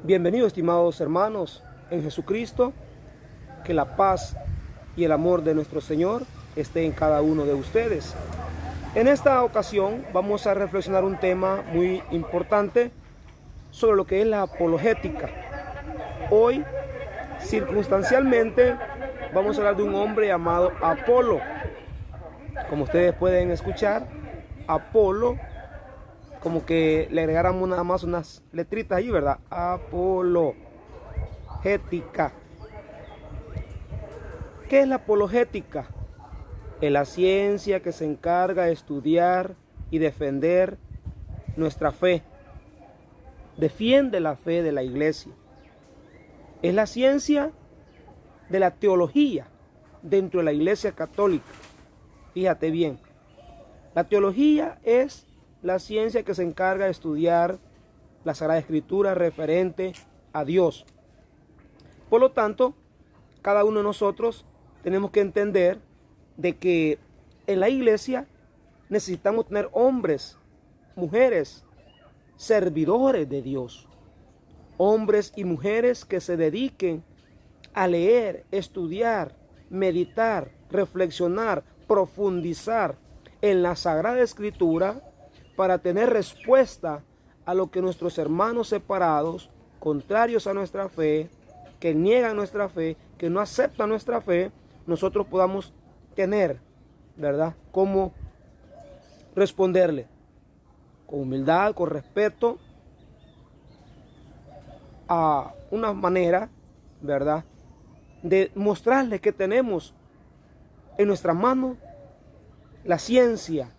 Bienvenidos, estimados hermanos en Jesucristo. Que la paz y el amor de nuestro Señor esté en cada uno de ustedes. En esta ocasión vamos a reflexionar un tema muy importante sobre lo que es la apologética. Hoy, circunstancialmente, vamos a hablar de un hombre llamado Apolo. Como ustedes pueden escuchar, Apolo, como que le agregáramos nada más unas letritas ahí, ¿verdad? Apologética. ¿Qué es la apologética? Es la ciencia que se encarga de estudiar y defender nuestra fe. Defiende la fe de la iglesia. Es la ciencia de la teología dentro de la iglesia católica. Fíjate bien, la teología es la ciencia que se encarga de estudiar la Sagrada Escritura referente a Dios. Por lo tanto, cada uno de nosotros tenemos que entender de que en la iglesia necesitamos tener hombres, mujeres, servidores de Dios. Hombres y mujeres que se dediquen a leer, estudiar, meditar, reflexionar, profundizar en la Sagrada Escritura para tener respuesta a lo que nuestros hermanos separados, contrarios a nuestra fe, que niegan nuestra fe, que no aceptan nuestra fe, nosotros podamos tener, ¿verdad?, cómo responderle con humildad, con respeto, a una manera, ¿verdad?, de mostrarles que tenemos en nuestra mano la ciencia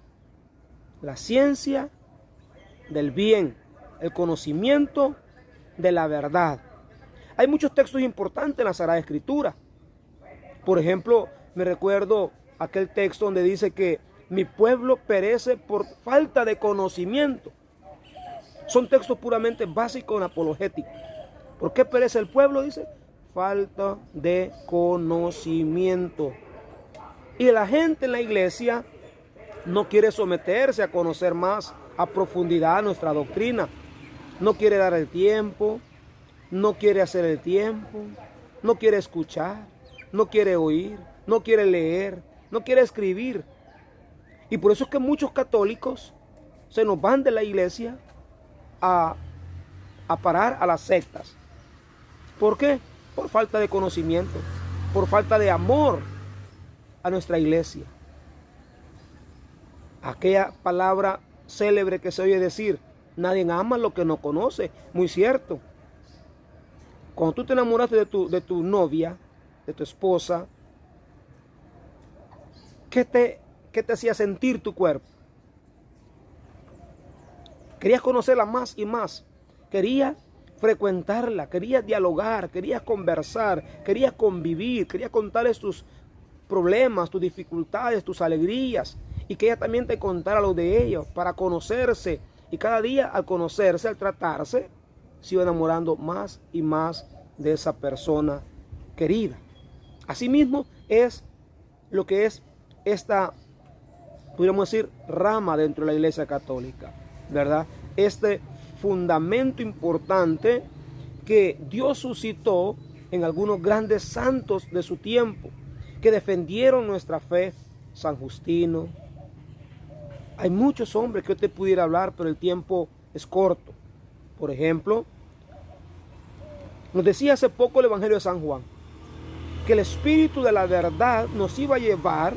del bien, el conocimiento de la verdad. Hay muchos textos importantes en la Sagrada Escritura. Por ejemplo, me recuerdo aquel texto donde dice que mi pueblo perece por falta de conocimiento. Son textos puramente básicos en apologética. ¿Por qué perece el pueblo? Dice, falta de conocimiento. Y la gente en la iglesia no quiere someterse a conocer más a profundidad nuestra doctrina. No quiere dar el tiempo, no quiere hacer el tiempo, no quiere escuchar, no quiere oír, no quiere leer, no quiere escribir. Y por eso es que muchos católicos se nos van de la iglesia a parar a las sectas. ¿Por qué? Por falta de conocimiento, por falta de amor a nuestra iglesia. Aquella palabra célebre que se oye decir, nadie ama lo que no conoce. Muy cierto. Cuando tú te enamoraste de tu novia, de tu esposa, ¿qué te hacía sentir tu cuerpo? Querías conocerla más y más. Querías frecuentarla, querías dialogar, querías conversar, querías convivir, querías contarles tus problemas, tus dificultades, tus alegrías, y que ella también te contara lo de ellos para conocerse. Y cada día al conocerse, al tratarse, se iba enamorando más y más de esa persona querida. Asimismo es lo que es esta, podríamos decir, rama dentro de la iglesia católica, ¿verdad? Este fundamento importante que Dios suscitó en algunos grandes santos de su tiempo, que defendieron nuestra fe. San Justino. Hay muchos hombres que yo te pudiera hablar, pero el tiempo es corto. Por ejemplo, nos decía hace poco el Evangelio de San Juan, que el Espíritu de la verdad nos iba a llevar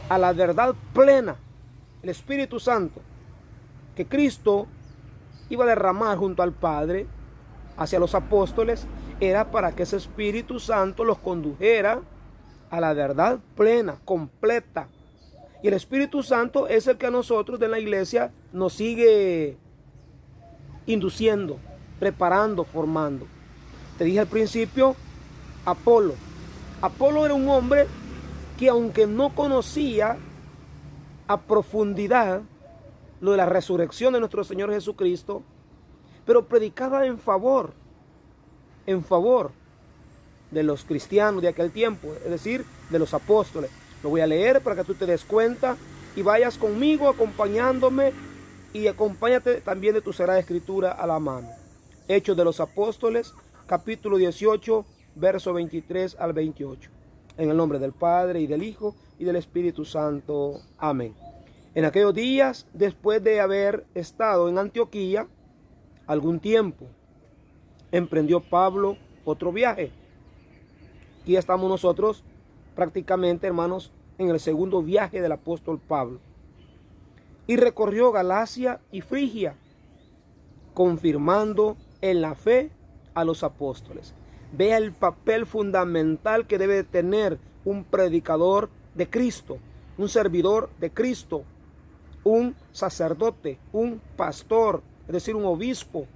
a la verdad plena. El Espíritu Santo, que Cristo iba a derramar junto al Padre hacia los apóstoles, era para que ese Espíritu Santo los condujera a la verdad plena, completa. Y el Espíritu Santo es el que a nosotros de la iglesia nos sigue induciendo, preparando, formando. Te dije al principio, Apolo. Apolo era un hombre que, aunque no conocía a profundidad lo de la resurrección de nuestro Señor Jesucristo, pero predicaba en favor de los cristianos de aquel tiempo, es decir, de los apóstoles. Lo voy a leer para que tú te des cuenta y vayas conmigo acompañándome, y acompáñate también de tu Sagrada Escritura a la mano. Hechos de los Apóstoles, capítulo 18, verso 23 al 28. En el nombre del Padre, y del Hijo, y del Espíritu Santo. Amén. En aquellos días, después de haber estado en Antioquía algún tiempo, emprendió Pablo otro viaje. Aquí estamos nosotros prácticamente, hermanos, en el segundo viaje del apóstol Pablo. Y recorrió Galacia y Frigia, confirmando en la fe a los apóstoles. Vea el papel fundamental que debe tener un predicador de Cristo, un servidor de Cristo, un sacerdote, un pastor, es decir, un obispo,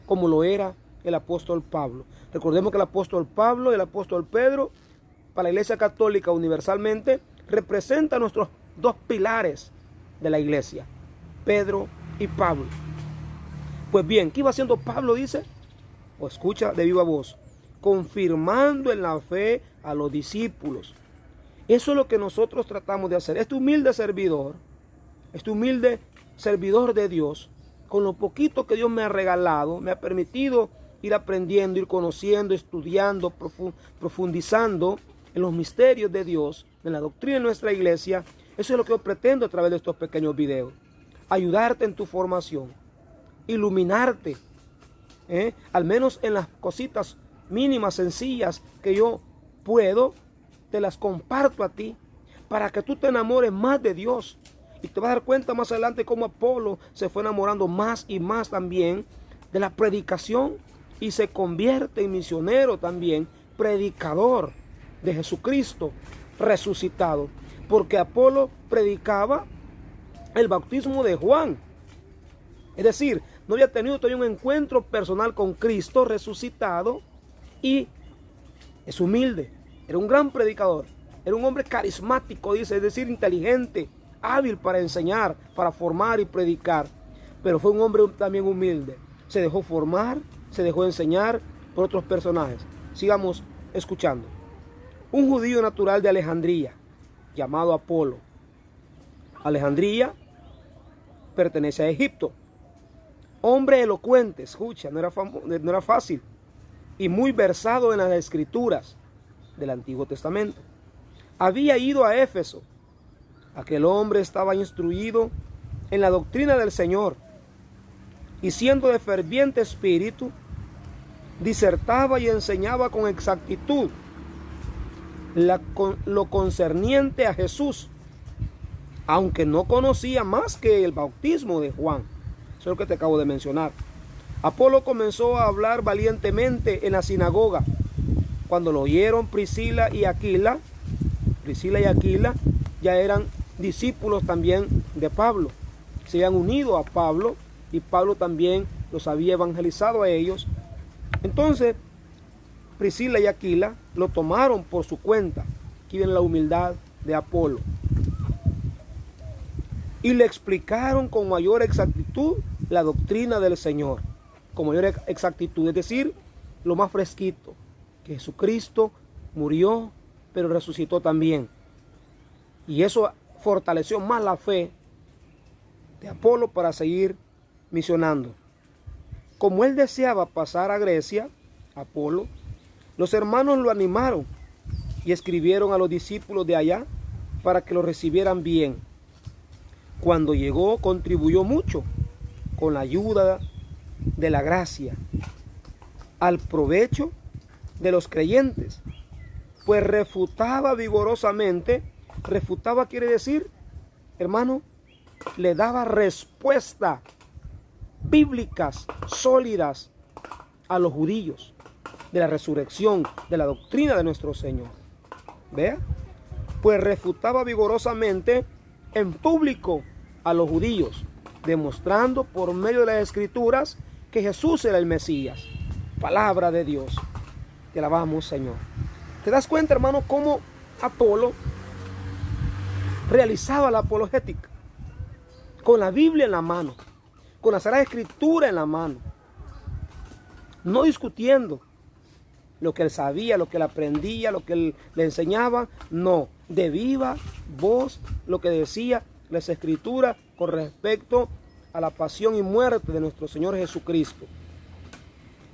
como lo era el apóstol Pablo. Recordemos que el apóstol Pablo y el apóstol Pedro, para la Iglesia Católica universalmente, representan nuestros dos pilares de la iglesia, Pedro y Pablo. Pues bien, ¿qué iba haciendo Pablo? Dice, o escucha de viva voz, confirmando en la fe a los discípulos. Eso es lo que nosotros tratamos de hacer. Este humilde servidor de Dios, con lo poquito que Dios me ha regalado, me ha permitido ir aprendiendo, ir conociendo, estudiando, profundizando en los misterios de Dios, en la doctrina de nuestra iglesia. Eso es lo que yo pretendo a través de estos pequeños videos. Ayudarte en tu formación, iluminarte, al menos en las cositas mínimas, sencillas que yo puedo, te las comparto a ti, para que tú te enamores más de Dios. Y te vas a dar cuenta más adelante cómo Apolo se fue enamorando más y más también de la predicación y se convierte en misionero también, predicador de Jesucristo resucitado. Porque Apolo predicaba el bautismo de Juan. Es decir, no había tenido todavía un encuentro personal con Cristo resucitado, y es humilde. Era un gran predicador. Era un hombre carismático, dice, es decir, inteligente, hábil para enseñar, para formar y predicar. Pero fue un hombre también humilde. Se dejó formar, se dejó enseñar por otros personajes. Sigamos escuchando. Un judío natural de Alejandría, llamado Apolo. Alejandría pertenece a Egipto. Hombre elocuente, escucha, no era fácil, y muy versado en las escrituras del Antiguo Testamento. Había ido a Éfeso. Aquel hombre estaba instruido en la doctrina del Señor, y siendo de ferviente espíritu, disertaba y enseñaba con exactitud lo concerniente a Jesús, aunque no conocía más que el bautismo de Juan. Eso es lo que te acabo de mencionar. Apolo comenzó a hablar valientemente en la sinagoga. Cuando lo oyeron Priscila y Aquila ya eran discípulos también de Pablo. Se habían unido a Pablo y Pablo también los había evangelizado a ellos. Entonces, Priscila y Aquila lo tomaron por su cuenta. Aquí viene la humildad de Apolo. Y le explicaron con mayor exactitud la doctrina del Señor. Con mayor exactitud, es decir, lo más fresquito, que Jesucristo murió, pero resucitó también. Y eso fortaleció más la fe de Apolo para seguir misionando. Como él deseaba pasar a Grecia, Apolo, los hermanos lo animaron y escribieron a los discípulos de allá para que lo recibieran bien. Cuando llegó, contribuyó mucho con la ayuda de la gracia al provecho de los creyentes, pues refutaba vigorosamente. Refutaba quiere decir, hermano, le daba respuesta bíblicas sólidas a los judíos de la resurrección, de la doctrina de nuestro Señor. Vea, pues refutaba vigorosamente en público a los judíos, demostrando por medio de las escrituras que Jesús era el Mesías. Palabra de Dios. Te alabamos, Señor. ¿Te das cuenta, hermano, cómo Apolo realizaba la apologética? Con la Biblia en la mano, con la Sagrada Escritura en la mano, no discutiendo lo que él sabía, lo que él aprendía, lo que él le enseñaba, no, de viva voz lo que decía las Escrituras con respecto a la pasión y muerte de nuestro Señor Jesucristo.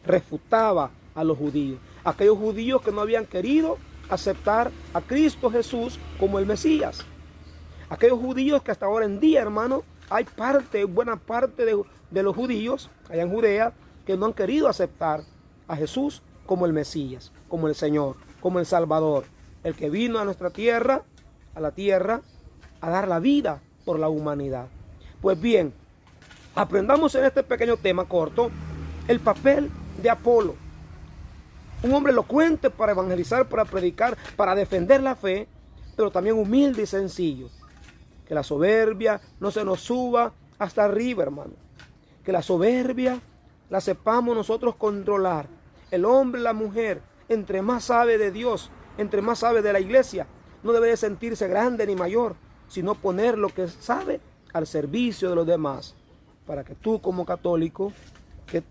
refutaba a los judíos. Aquellos judíos que no habían querido aceptar a Cristo Jesús como el Mesías. Aquellos judíos que hasta ahora en día, hermano, hay buena parte de los judíos allá en Judea que no han querido aceptar a Jesús como el Mesías, como el Señor, como el Salvador, el que vino a nuestra tierra, a la tierra, a dar la vida por la humanidad. Pues bien, aprendamos en este pequeño tema corto el papel de Apolo. Un hombre elocuente para evangelizar, para predicar, para defender la fe, pero también humilde y sencillo. Que la soberbia no se nos suba hasta arriba, hermano. Que la soberbia la sepamos nosotros controlar. El hombre, la mujer, entre más sabe de Dios, entre más sabe de la iglesia, no debe de sentirse grande ni mayor, sino poner lo que sabe al servicio de los demás. Para que tú como católico, que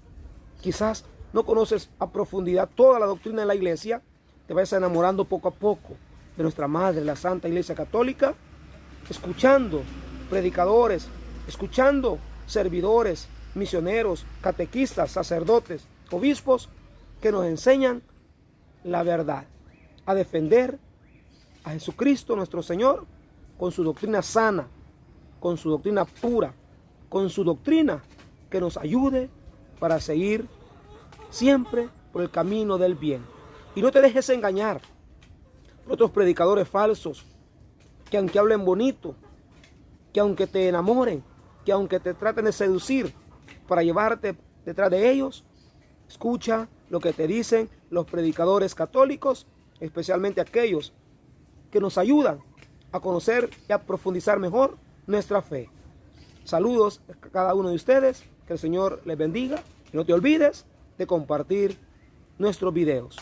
quizás no conoces a profundidad toda la doctrina de la iglesia, te vayas enamorando poco a poco de nuestra madre, la Santa Iglesia Católica, escuchando predicadores, escuchando servidores, misioneros, catequistas, sacerdotes, obispos, que nos enseñan la verdad, a defender a Jesucristo nuestro Señor con su doctrina sana, con su doctrina pura, con su doctrina que nos ayude para seguir siempre por el camino del bien. Y no te dejes engañar por otros predicadores falsos, que aunque hablen bonito, que aunque te enamoren, que aunque te traten de seducir para llevarte detrás de ellos, escucha lo que te dicen los predicadores católicos, especialmente aquellos que nos ayudan a conocer y a profundizar mejor nuestra fe. Saludos a cada uno de ustedes, que el Señor les bendiga y no te olvides de compartir nuestros videos.